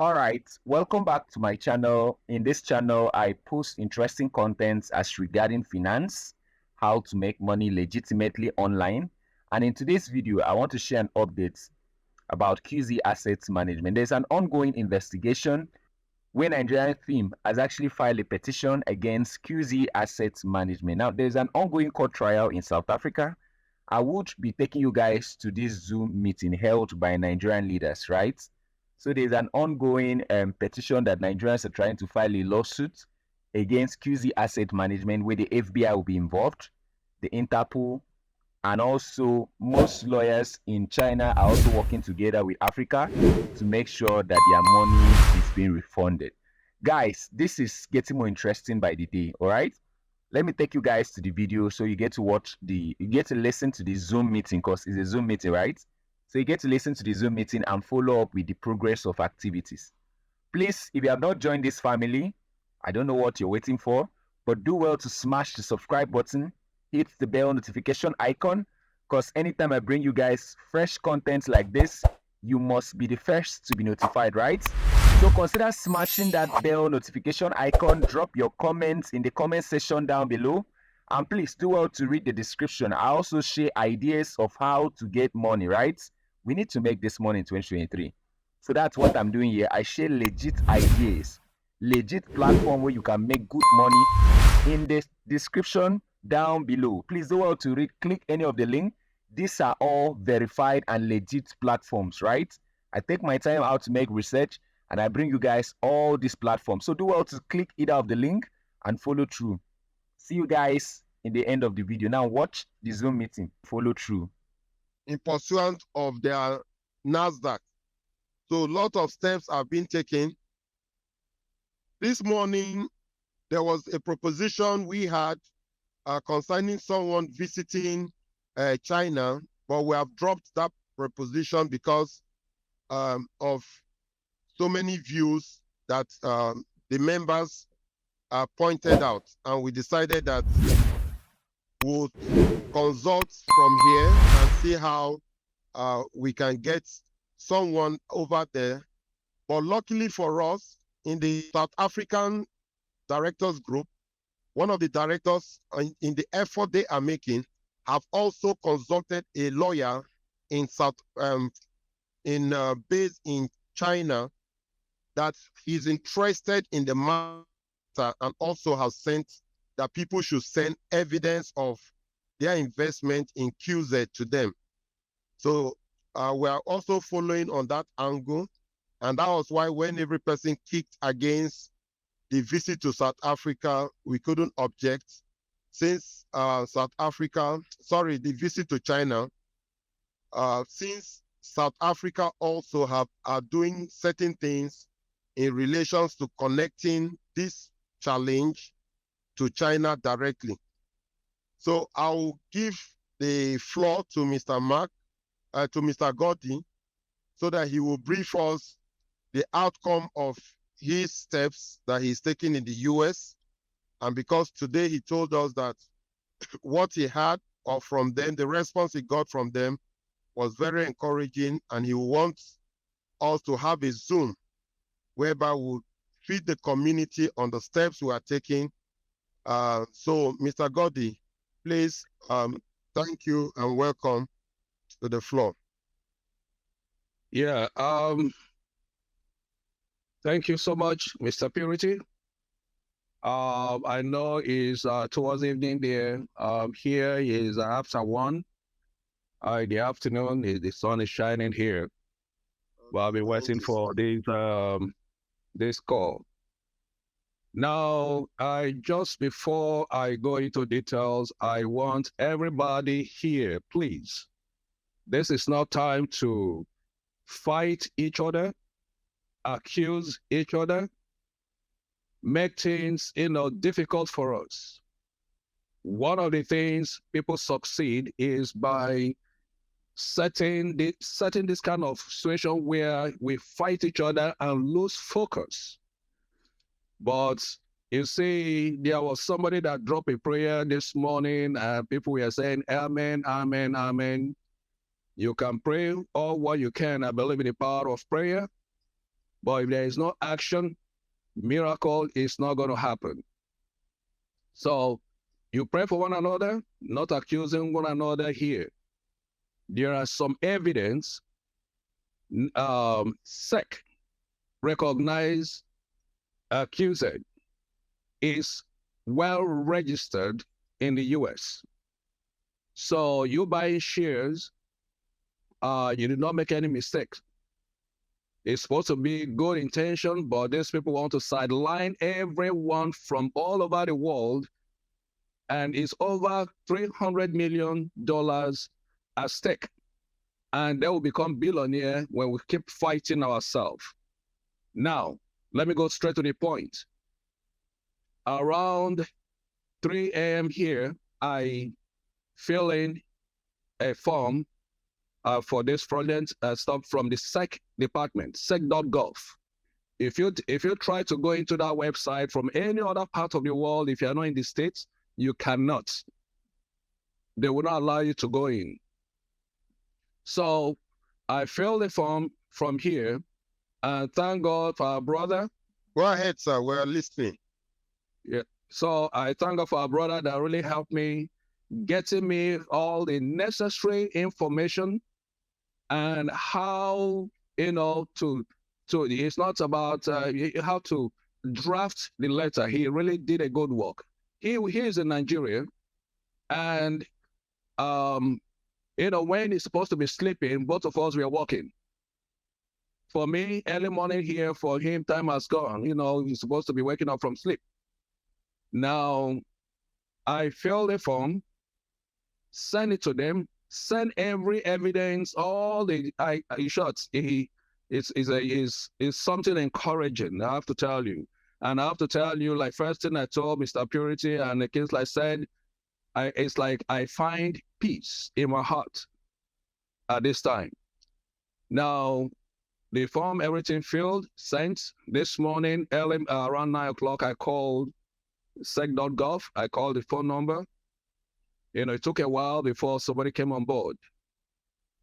All right, welcome back to my channel. In this channel, I post interesting content as regarding finance, how to make money legitimately online. And in today's video, I want to share an update about QZ Asset Management. There's an ongoing investigation where Nigerian firm has actually filed a petition against QZ Asset Management. Now, there's an ongoing court trial in South Africa. I would be taking you guys to this Zoom meeting held by Nigerian leaders, right? So there's an ongoing petition that Nigerians are trying to file a lawsuit against QZ Asset Management where the FBI will be involved, the Interpol, and also most lawyers in China are also working together with Africa to make sure that their money is being refunded. Guys, this is getting more interesting by the day, all right? Let me take you guys to the video so you get to listen to the Zoom meeting because it's a Zoom meeting, right? So you get to listen to the Zoom meeting and follow up with the progress of activities. Please, if you have not joined this family, I don't know what you're waiting for, but do well to smash the subscribe button, hit the bell notification icon, because anytime I bring you guys fresh content like this, you must be the first to be notified, right? So consider smashing that bell notification icon, drop your comments in the comment section down below, and please do well to read the description. I also share ideas of how to get money, right? We need to make this money in 2023. So that's what I'm doing here. I share legit ideas, legit platform where you can make good money in the description down below. Please do well to click any of the link. These are all verified and legit platforms, right? I take my time out to make research and I bring you guys all these platforms. So do well to click either of the link and follow through. See you guys in the end of the video. Now watch the Zoom meeting. Follow through. In pursuant of their NASDAQ. So a lot of steps have been taken. This morning, there was a proposition we had concerning someone visiting China, but we have dropped that proposition because of so many views that the members pointed out, and we decided that we'll consult from here and see how we can get someone over there. But luckily for us, in the South African directors group, one of the directors in the effort they are making have also consulted a lawyer in based in China that is interested in the matter and also has sent that people should send evidence of their investment in QZ to them. So we are also following on that angle. And that was why when every person kicked against the visit to South Africa, we couldn't object since the visit to China, since South Africa also are doing certain things in relations to connecting this challenge to China directly. So I'll give the floor to Mr. Gordy, so that he will brief us the outcome of his steps that he's taking in the US. And because today he told us that what he had from them, the response he got from them was very encouraging, and he wants us to have a Zoom whereby we'll feed the community on the steps we are taking. So Mr. Gordy, please, thank you and welcome to the floor. Yeah, thank you so much, Mr. Purity. I know it's towards evening there. Here is after 1 in the afternoon. The sun is shining here. Well, I've been waiting for this call. Now, just before I go into details, I want everybody here, please. This is not time to fight each other, accuse each other, make things, difficult for us. One of the things people succeed is by setting this kind of situation where we fight each other and lose focus. But you see, there was somebody that dropped a prayer this morning, and people were saying, amen, amen, amen. You can pray all what you can. I believe in the power of prayer. But if there is no action, miracle is not going to happen. So you pray for one another, not accusing one another here. There are some evidence. SEC recognized QZ is well registered in the US. So you buy shares, you did not make any mistakes. It's supposed to be good intention, but these people want to sideline everyone from all over the world, and it's over $300 million at stake. And they will become billionaire when we keep fighting ourselves. Now, let me go straight to the point. Around 3 a.m. here, I fill in a form for this fraudulent stuff from the SEC department, sec.gov. If you try to go into that website from any other part of the world, if you're not in the States, you cannot. They will not allow you to go in. So I filled the form from here, and thank God for our brother. Go ahead, sir. We're listening. Yeah. So I thank God for our brother that really helped me, getting me all the necessary information and how, to it's not about how to draft the letter. He really did a good work. He is in Nigeria, and when he's supposed to be sleeping, both of us were working. For me, early morning here, for him, time has gone. He's supposed to be waking up from sleep. Now, I filled the form, send it to them, send every evidence, all the shots. It's something encouraging, I have to tell you. And I have to tell you, like, first thing I told Mr. Purity and the kids, like said, it's like I find peace in my heart at this time. Now, the form, everything filled, sent. This morning, early, around 9 o'clock, I called sec.gov. I called the phone number. It took a while before somebody came on board.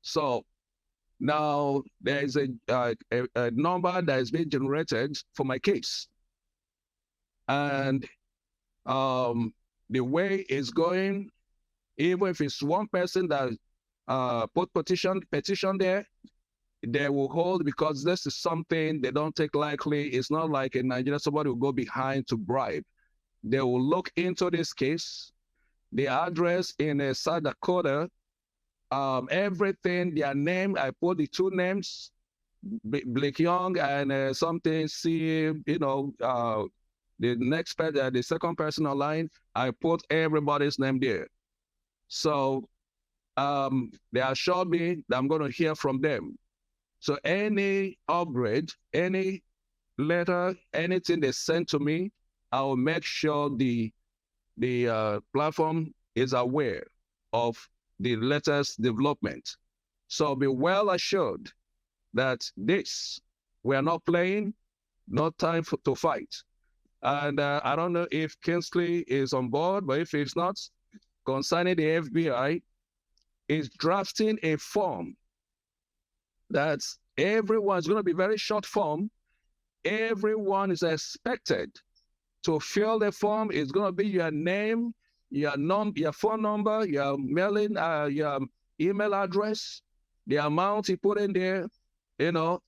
So now there is a number that is being generated for my case. And the way it's going, even if it's one person that put petition there, they will hold, because this is something they don't take lightly. It's not like in Nigeria, somebody will go behind to bribe. They will look into this case, the address in South Dakota, everything, their name. I put the two names, Blake Young and something, the second person online, I put everybody's name there. So they assured me that I'm going to hear from them. So any upgrade, any letter, anything they send to me, I will make sure the platform is aware of the latest development. So be well assured that we are not playing, no time to fight. And I don't know if Kingsley is on board, but if it's not, concerning the FBI, is drafting a form that everyone's going to be very short form. Everyone is expected to fill the form. It's going to be your name, your phone number, your mailing, your email address, the amount you put in there.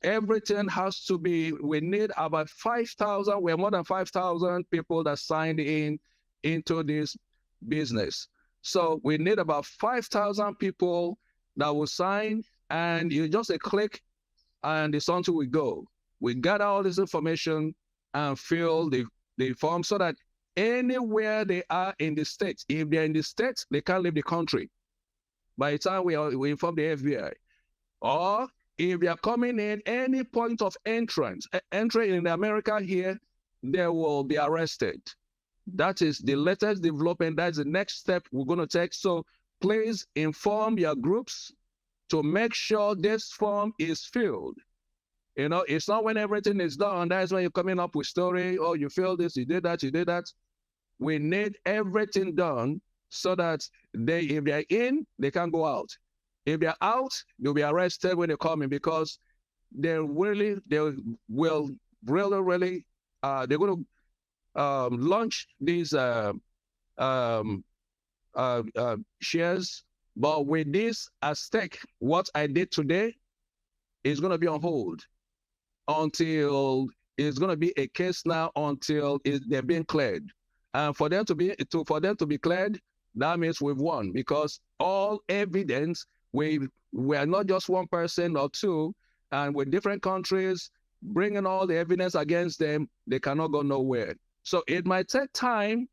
Everything has to be. We need about 5,000. We're more than 5,000 people that signed into this business. So we need about 5,000 people that will sign, and you just a click, and it's on to we go. We gather all this information and fill the form so that anywhere they are in the States, if they're in the States, they can't leave the country by the time we inform the FBI. Or if they are coming in any point of entry in America here, they will be arrested. That is the latest development. That's the next step we're going to take. So please inform your groups to make sure this form is filled. It's not when everything is done, that's when you're coming up with story, oh, you filled this, you did that. We need everything done so that if they're in, they can't go out. If they're out, they'll be arrested when they come in, because they will really, they're going to launch these shares. But with this at stake, what I did today is going to be on hold until it's going to be a case now until they're being cleared. And for them to be cleared, that means we've won, because all evidence, we are not just one person or two, and with different countries bringing all the evidence against them, they cannot go nowhere. So it might take time.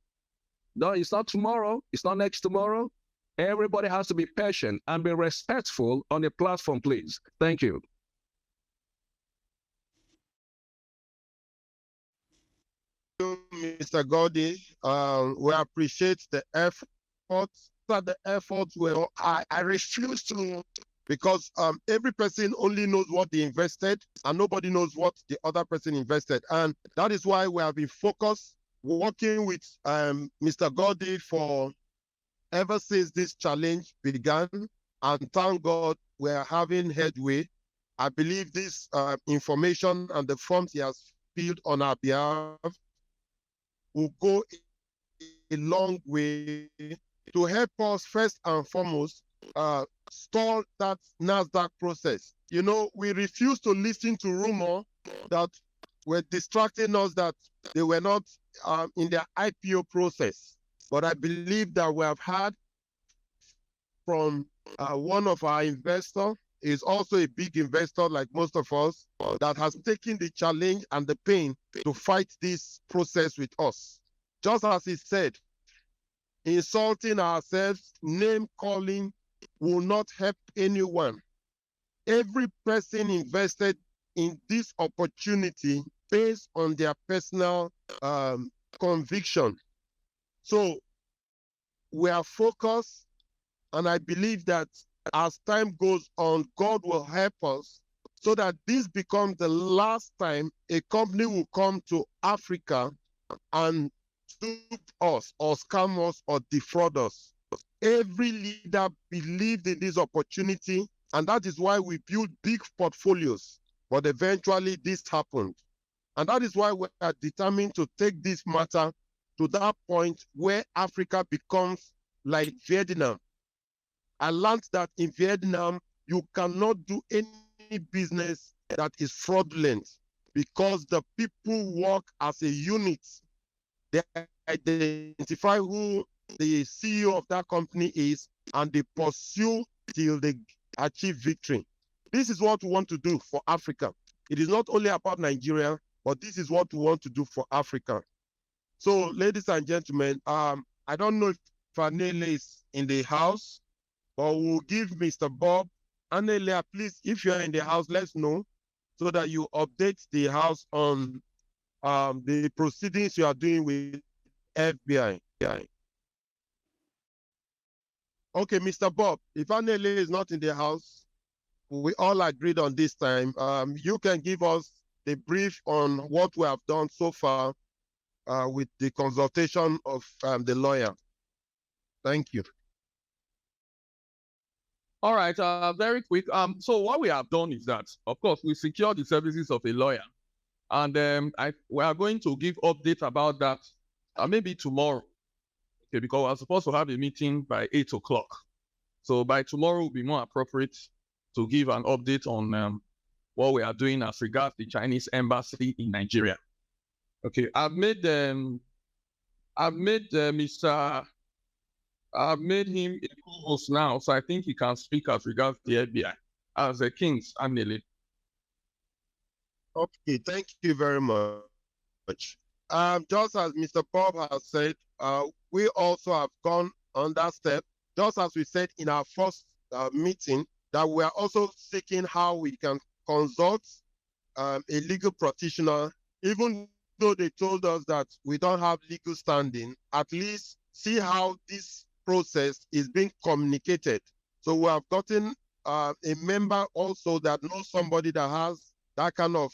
No, it's not tomorrow. It's not next tomorrow. Everybody has to be patient and be respectful on the platform, please. Thank you. Mr. Gordy. We appreciate the efforts. That the efforts were, I refuse to, because every person only knows what they invested, and nobody knows what the other person invested. And that is why we have been focused, working with Mr. Gordy for ever since this challenge began. And thank God we are having headway. I believe this information and the forms he has filled on our behalf will go a long way to help us, first and foremost, stall that NASDAQ process. You know, we refuse to listen to rumor that were distracting us, that they were not in their IPO process. But I believe that we have had from one of our investors, is also a big investor like most of us, that has taken the challenge and the pain to fight this process with us. Just as he said, insulting ourselves, name calling will not help anyone. Every person invested in this opportunity based on their personal conviction. So we are focused, and I believe that as time goes on, God will help us so that this becomes the last time a company will come to Africa and dupe us or scam us or defraud us. Every leader believed in this opportunity, and that is why we built big portfolios. But eventually this happened. And that is why we are determined to take this matter to that point where Africa becomes like Vietnam. I learned that in Vietnam, you cannot do any business that is fraudulent, because the people work as a unit. They identify who the CEO of that company is, and they pursue till they achieve victory. This is what we want to do for Africa. It is not only about Nigeria, but this is what we want to do for Africa. So, ladies and gentlemen, I don't know if Anele is in the house, but we'll give Mr. Bob. Anele, please, if you're in the house, let's know so that you update the house on the proceedings you are doing with FBI. Okay, Mr. Bob, if Anele is not in the house, we all agreed on this time. You can give us the brief on what we have done so far with the consultation of the lawyer. Thank you. All right, very quick. So what we have done is that, of course, we secured the services of a lawyer, and we are going to give update about that maybe tomorrow. Okay, because we're supposed to have a meeting by 8 o'clock. So by tomorrow will be more appropriate to give an update on what we are doing as regards the Chinese embassy in Nigeria. Okay, I've made him a co-host now, so I think he can speak as regards the FBI as a King's Anele. Okay, thank you very much. Just as Mr. Bob has said, we also have gone on that step, just as we said in our first meeting, that we are also seeking how we can consult a legal practitioner, even though they told us that we don't have legal standing, at least see how this process is being communicated. So we have gotten a member also that knows somebody that has that kind of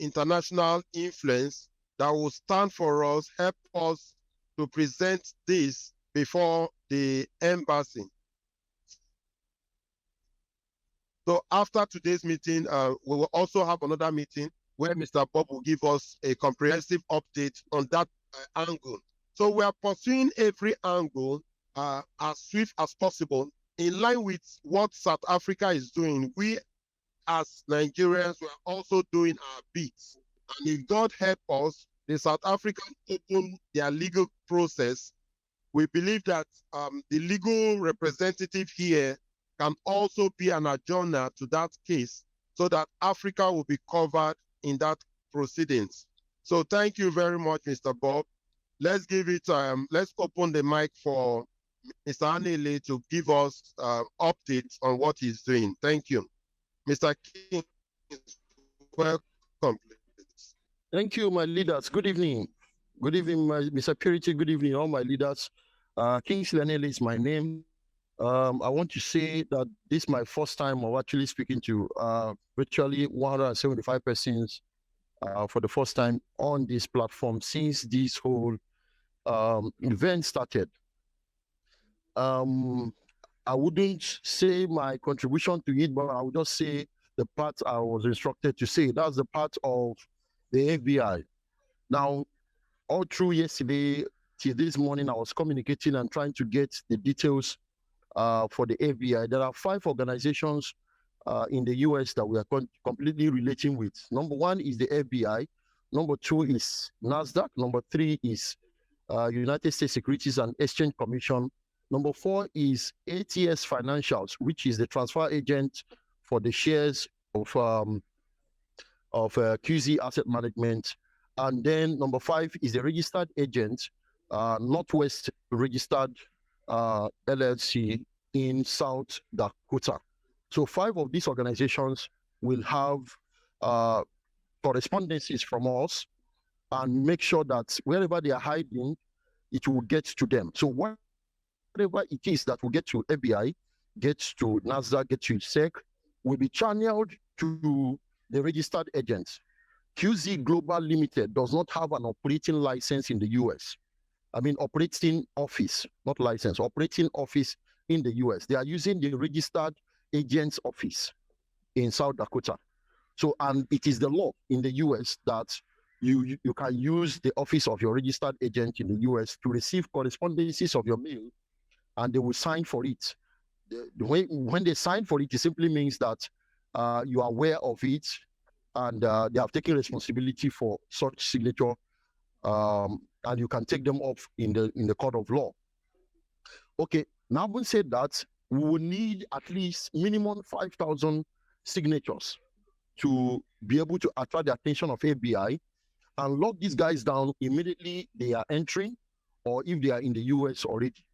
international influence that will stand for us, help us to present this before the embassy. So after today's meeting, we will also have another meeting where Mr. Bob will give us a comprehensive update on that angle. So we are pursuing every angle as swift as possible in line with what South Africa is doing. We as Nigerians, we are also doing our bits. And if God help us, the South Africans open their legal process. We believe that the legal representative here can also be an adjourner to that case so that Africa will be covered in that proceedings. So thank you very much, Mr. Bob. Let's give it, let's open the mic for Mr. Anele to give us updates on what he's doing. Thank you. Mr. King, welcome, please. Thank you, my leaders. Good evening. Good evening, Mr. Purity. Good evening, all my leaders. Kingsley Anele is my name. I want to say that this is my first time of actually speaking to virtually 175 persons for the first time on this platform since this whole event started. I wouldn't say my contribution to it, but I would just say the part I was instructed to say. That's the part of the FBI. Now, all through yesterday till this morning, I was communicating and trying to get the details for the FBI. There are 5 organizations in the US that we are completely relating with. Number 1 is the FBI. Number 2 is NASDAQ. Number 3 is United States Securities and Exchange Commission. Number 4 is ATS Financials, which is the transfer agent for the shares of QZ Asset Management. And then number 5 is the registered agent, Northwest Registered LLC in South Dakota. So 5 of these organizations will have correspondences from us and make sure that wherever they are hiding, it will get to them. So whatever it is that will get to FBI, gets to NASDAQ, gets to SEC, will be channeled to the registered agents. QZ Global Limited does not have an operating license in the US. I mean, operating office, not license, operating office in the US. They are using the registered agent's office in South Dakota. So, and it is the law in the US that you can use the office of your registered agent in the US to receive correspondences of your mail, and they will sign for it. When they sign for it, it simply means that you are aware of it, and they have taken responsibility for such signature, and you can take them off in the court of law. Okay, now having said that, we will need at least minimum 5,000 signatures to be able to attract the attention of FBI and lock these guys down immediately they are entering, or if they are in the US already,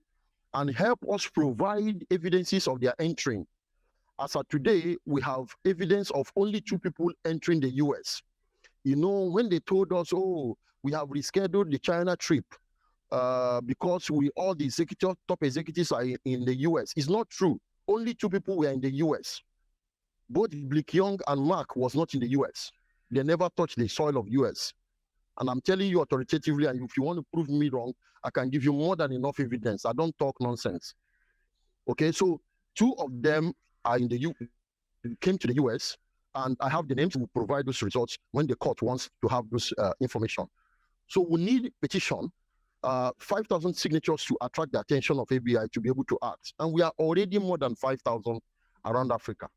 and help us provide evidences of their entering. As of today, we have evidence of only 2 people entering the US. You know, when they told us, oh, we have rescheduled the China trip because all the top executives are in the US. It's not true. Only 2 people were in the US. Both Blick Young and Mark was not in the US. They never touched the soil of US. And I'm telling you authoritatively, and if you want to prove me wrong, I can give you more than enough evidence. I don't talk nonsense. Okay, so 2 of them are in the came to the US, and I have the names to provide those results when the court wants to have this information. So we need petition, 5,000 signatures to attract the attention of FBI to be able to act. And we are already more than 5,000 around Africa.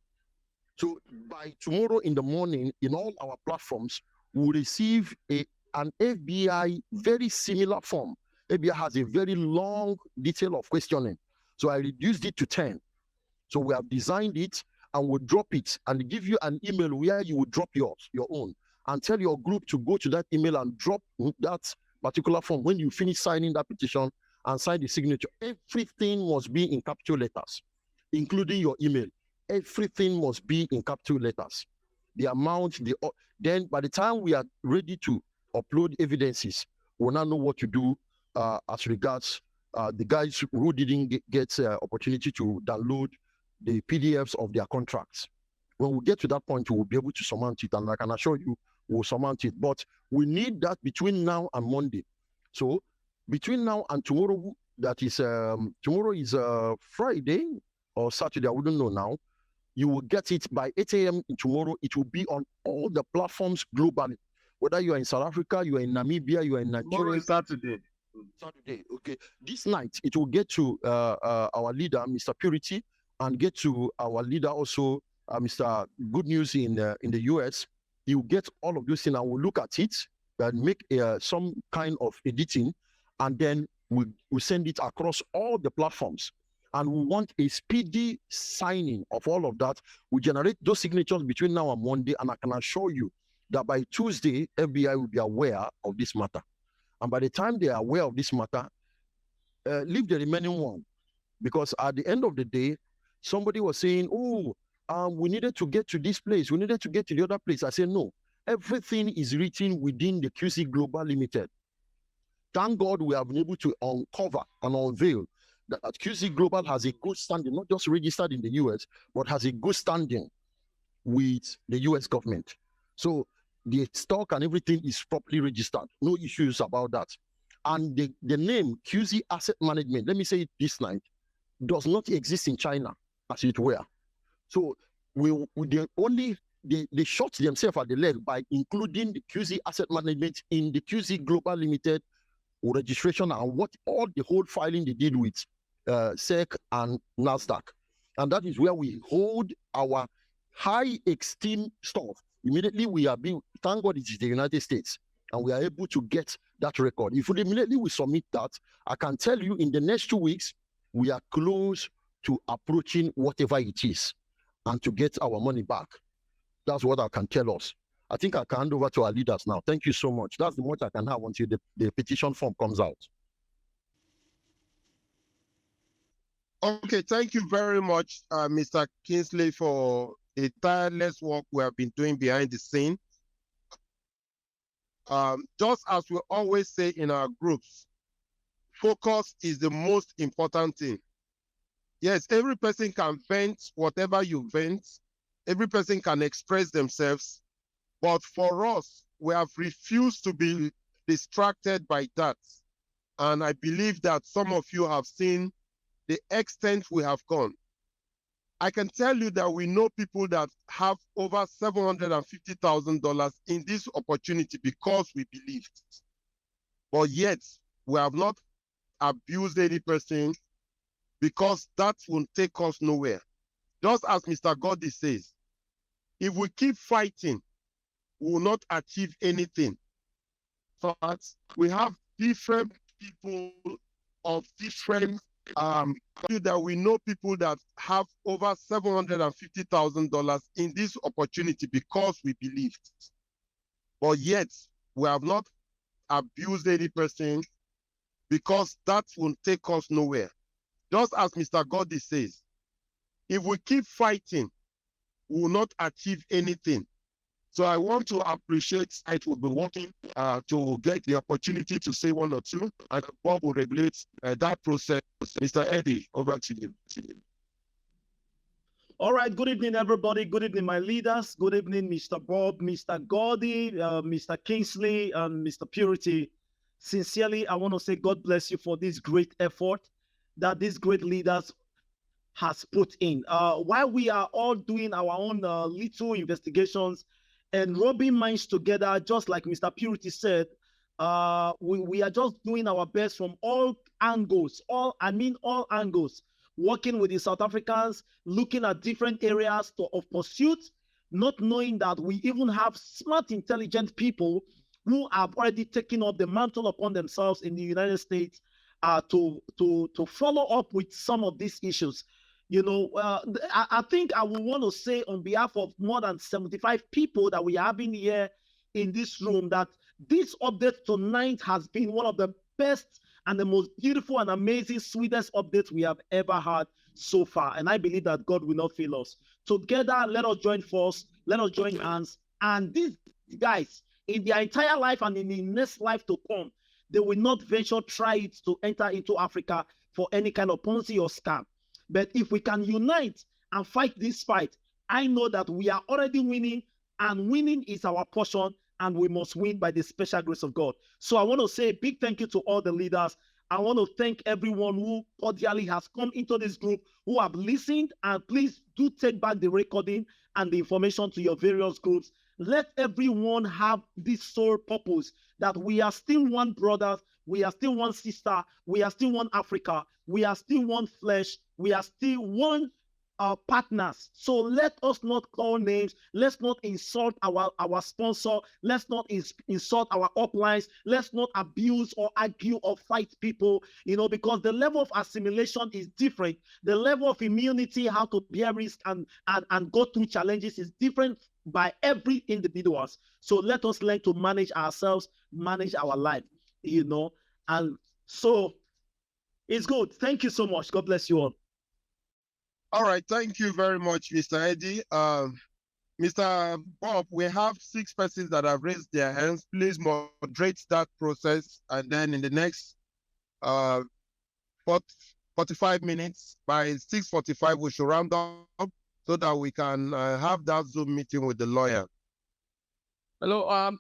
So by tomorrow in the morning, in all our platforms, we'll receive an FBI very similar form. FBI has a very long detail of questioning. So I reduced it to 10. So we have designed it, and we'll drop it and give you an email where you will drop your own, and tell your group to go to that email and drop that particular form. When you finish signing that petition and sign the signature, everything must be in capital letters, including your email. Everything must be in capital letters. The amount, then by the time we are ready to upload evidences, we'll now know what to do as regards the guys who didn't get opportunity to download the PDFs of their contracts. When we get to that point, we will be able to surmount it, and I can assure you we'll surmount it. But we need that between now and Monday. So between now and tomorrow, that is tomorrow is Friday or Saturday, I wouldn't know now. You will get it by 8 a.m. tomorrow. It will be on all the platforms globally. Whether you are in South Africa, you are in Namibia, you are in Nigeria. Tomorrow is Saturday. Saturday, okay. This night, it will get to our leader, Mr. Purity, and get to our leader also, Mr. Good News in the US. He will get all of those things and we'll look at it and make some kind of editing, and then we'll send it across all the platforms. And we want a speedy signing of all of that. We generate those signatures between now and Monday, and I can assure you that by Tuesday, FBI will be aware of this matter. And by the time they are aware of this matter, leave the remaining one. Because at the end of the day, somebody was saying, we needed to get to this place. We needed to get to the other place. I said, no, everything is written within the QC Global Limited. Thank God we have been able to uncover and unveil that QC Global has a good standing, not just registered in the US, but has a good standing with the US government. So the stock and everything is properly registered. No issues about that. And the name QZ Asset Management, let me say it this night, does not exist in China as it were. So they shot themselves at the leg by including the QZ Asset Management in the QZ Global Limited registration and what all the whole filing they did with SEC and NASDAQ. And that is where we hold our high esteem stuff. Immediately we are being, thank God it is the United States, and we are able to get that record. If we immediately we submit that, I can tell you in the next 2 weeks, we are close to approaching whatever it is and to get our money back. That's what I can tell us. I think I can hand over to our leaders now. Thank you so much. That's the much I can have until the petition form comes out. Okay, thank you very much, Mr. Kingsley, for a tireless work we have been doing behind the scene. Just as we always say in our groups, focus is the most important thing. Yes, every person can vent whatever you vent. Every person can express themselves. But for us, we have refused to be distracted by that. And I believe that some of you have seen the extent we have gone. I can tell you that we know people that have over $750,000 in this opportunity because we believed. But yet, we have not abused any person because that will take us nowhere. Just as Mr. Gordy says, if we keep fighting, we will not achieve anything. But we have different people of different that we know people that have over $750,000 in this opportunity because we believed. But yet, we have not abused any person because that will take us nowhere. Just as Mr. Gordy says, if we keep fighting, we will not achieve anything. So I want to appreciate it will be working to get the opportunity to say one or two, and Bob will regulate that process. Mr. Eddie, over to you. All right, good evening, everybody. Good evening, my leaders. Good evening, Mr. Bob, Mr. Gordy, Mr. Kingsley, and Mr. Purity. Sincerely, I want to say God bless you for this great effort that these great leaders has put in. While we are all doing our own little investigations and rubbing minds together, just like Mr. Purity said, we are just doing our best from all angles, all angles, working with the South Africans, looking at different areas of pursuit, not knowing that we even have smart, intelligent people who have already taken up the mantle upon themselves in the United States to follow up with some of these issues. You know, I think I would want to say on behalf of more than 75 people that we are having here in this room that this update tonight has been one of the best and the most beautiful and amazing, sweetest updates we have ever had so far. And I believe that God will not fail us. Together, let us join force, let us join hands. And these guys, in their entire life and in the next life to come, they will not venture try it to enter into Africa for any kind of Ponzi or scam. But if we can unite and fight this fight, I know that we are already winning, and winning is our portion, and we must win by the special grace of God. So I want to say a big thank you to all the leaders. I want to thank everyone who cordially has come into this group, who have listened, and please do take back the recording and the information to your various groups. Let everyone have this sole purpose that we are still one brother, we are still one sister, we are still one Africa, we are still one flesh, we are still one partners. So let us not call names. Let's not insult our sponsor. Let's not insult our uplines. Let's not abuse or argue or fight people, because the level of assimilation is different. The level of immunity, how to bear risk and go through challenges is different by every individuals. So let us learn to manage ourselves, manage our life, and so it's good. Thank you so much. God bless you all. All right, thank you very much, Mr. Eddie. Mr. Bob, we have 6 persons that have raised their hands. Please moderate that process, and then in the next 45 minutes, by 6:45, we should round up so that we can have that Zoom meeting with the lawyer. Hello, I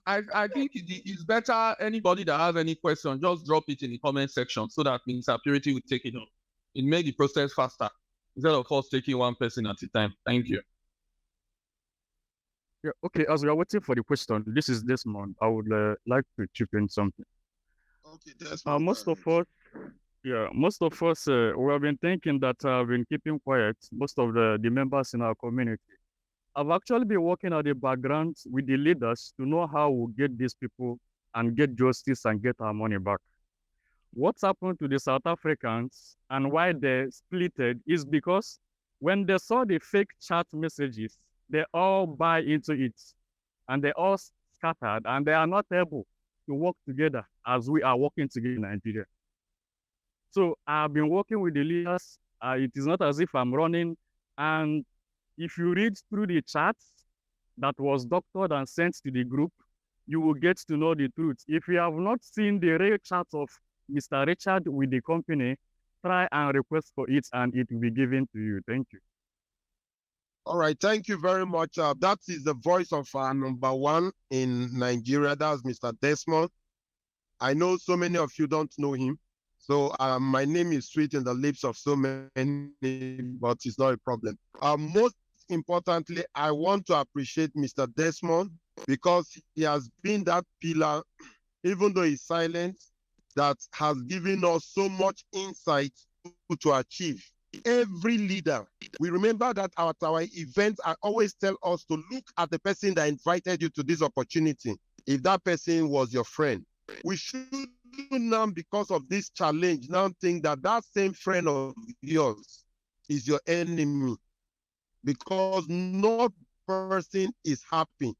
think it's better anybody that has any question, just drop it in the comment section so that Mr. Purity will take it up. It makes the process faster instead of us taking one person at a time. Thank you. Yeah, okay, as we are waiting for the question, this is Desmond. I would like to chip in something. Okay, Desmond. Most of us, we have been thinking that I've been keeping quiet, most of the members in our community. I've actually been working at the background with the leaders to know how we get these people and get justice and get our money back. What's happened to the South Africans and why they splitted is because when they saw the fake chat messages, they all buy into it and they all scattered and they are not able to work together as we are working together in Nigeria. So I've been working with the leaders. It is not as if I'm running. And if you read through the chats that was doctored and sent to the group, you will get to know the truth. If you have not seen the real chat of Mr. Richard with the company, try and request for it and it will be given to you. Thank you. All right, thank you very much. That is the voice of our #1 in Nigeria. That's Mr. Desmond. I know so many of you don't know him. So my name is sweet in the lips of so many, but it's not a problem. Most importantly, I want to appreciate Mr. Desmond because he has been that pillar, even though he's silent, that has given us so much insight to achieve. Every leader, we remember that at our events, I always tell us to look at the person that invited you to this opportunity. If that person was your friend, we should now, because of this challenge, now think that that same friend of yours is your enemy because no person is happy.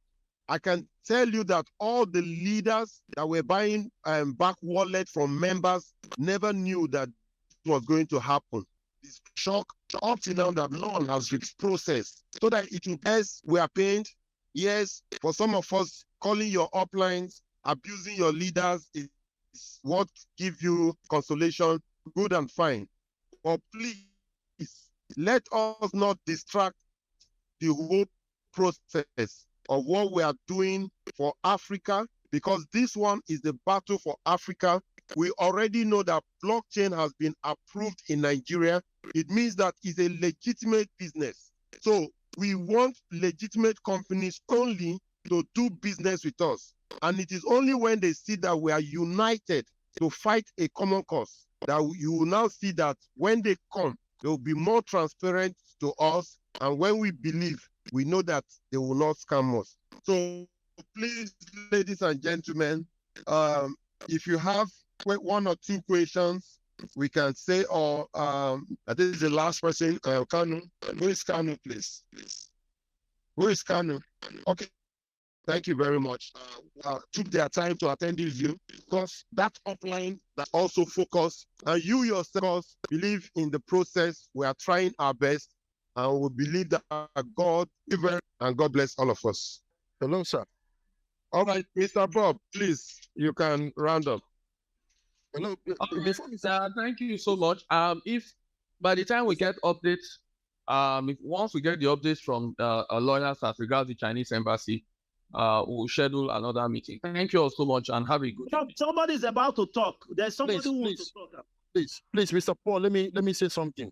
I can tell you that all the leaders that were buying back wallet from members never knew that it was going to happen. It's shock up to now that no one has reached process so that it will, yes, we are pained. Yes, for some of us, calling your uplines, abusing your leaders is what give you consolation, good and fine. But please, let us not distract the whole process of what we are doing for Africa, because this one is the battle for Africa. We already know that blockchain has been approved in Nigeria. It means that it's a legitimate business. So we want legitimate companies only to do business with us. And it is only when they see that we are united to fight a common cause that you will now see that when they come, they will be more transparent to us. And when we believe, we know that they will not scam us. So please, ladies and gentlemen, if you have 1 or 2 questions, we can say, or I think the last person, Kanu. Who is Kanu, please? Who is Kanu? Okay. Thank you very much. Took their time to attend this view because that upline that also focus and you yourself believe in the process. We are trying our best and we believe that God giver and God bless all of us. Hello, sir. All right, Mr. Bob, please, you can round up. Hello. Thank you so much. If by the time we get updates, once we get the updates from our lawyers as regards the Chinese embassy, we'll schedule another meeting. Thank you all so much and have a good day. Somebody's about to talk. There's somebody who wants to talk. Please, Mr. Paul, let me say something.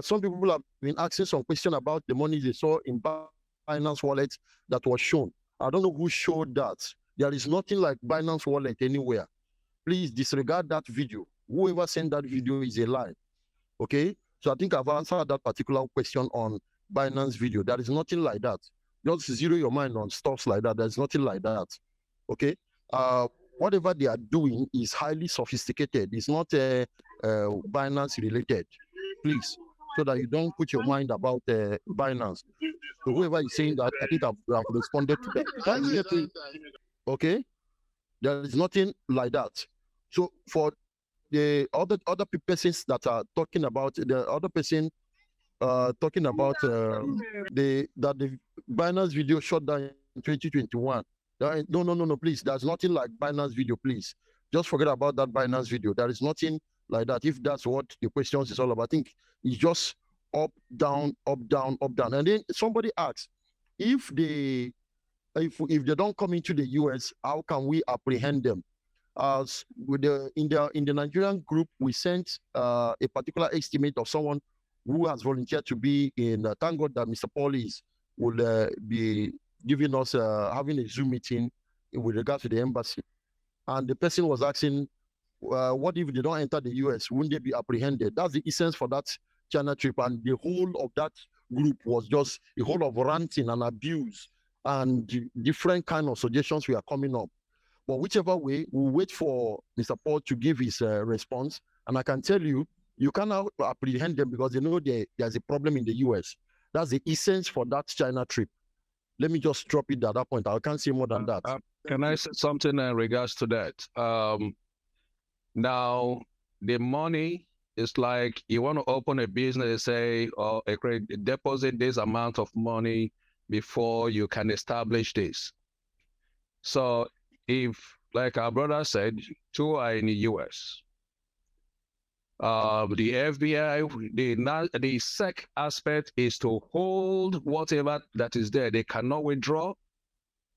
Some people have been asking some question about the money they saw in Binance Wallet that was shown. I don't know who showed that. There is nothing like Binance Wallet anywhere. Please disregard that video. Whoever sent that video is a lie. Okay? So I think I've answered that particular question on Binance video. There is nothing like that. Just zero your mind on stuff like that. There's nothing like that. Okay? Whatever they are doing is highly sophisticated. It's not Binance related. Please, so that you don't put your mind about Binance. So whoever is saying that, I think I've responded to that. Okay? There is nothing like that. So for the other persons that are talking about, the other person talking about the Binance video shut down in 2021. No, please. There's nothing like Binance video, please. Just forget about that Binance video. There is nothing like that. If that's what the questions is all about, I think it's just up, down, up, down, up, down. And then somebody asks, if they don't come into the US, how can we apprehend them? As with in the Nigerian group, we sent a particular estimate of someone who has volunteered to be in. Thank God that Mr. Paul will be giving us having a Zoom meeting with regard to the embassy, and the person was asking, what if they don't enter the US? Wouldn't they be apprehended? That's the essence for that China trip, and the whole of that group was just a whole of ranting and abuse and different kind of suggestions we are coming up. But whichever way, we'll wait for Mr. Paul to give his response. And I can tell you, you cannot apprehend them because they know there's a problem in the US. That's the essence for that China trip. Let me just drop it at that point. I can't say more than that. Can I say something in regards to that? Now, the money is like you want to open a business, say, or deposit this amount of money before you can establish this. So if, like our brother said, two are in the US, the FBI, the SEC aspect is to hold whatever that is there. They cannot withdraw.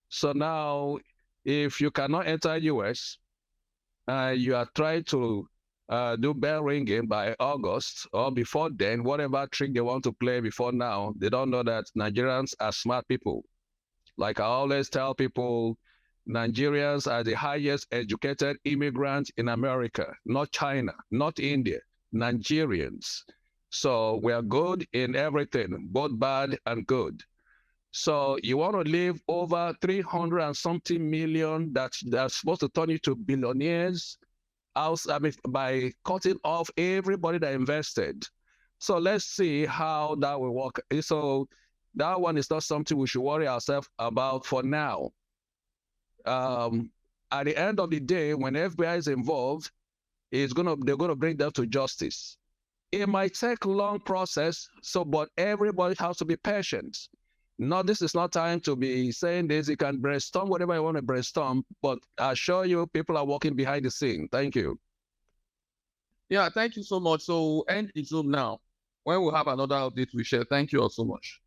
So now, if you cannot enter US, you are trying to do bell ringing by August or before then, whatever trick they want to play before now, they don't know that Nigerians are smart people. Like I always tell people, Nigerians are the highest educated immigrants in America, not China, not India, Nigerians. So we are good in everything, both bad and good. So you want to leave over 300 and something million that's supposed to turn you to billionaires by cutting off everybody that invested. So let's see how that will work. So that one is not something we should worry ourselves about for now. At the end of the day, when FBI is involved, they're gonna bring them to justice. It might take a long process, but everybody has to be patient. This is not time to be saying this. You can brainstorm whatever you want to brainstorm, but I assure you, people are working behind the scene. Thank you. Yeah, thank you so much. So end the Zoom now. When we have another update, we share. Thank you all so much.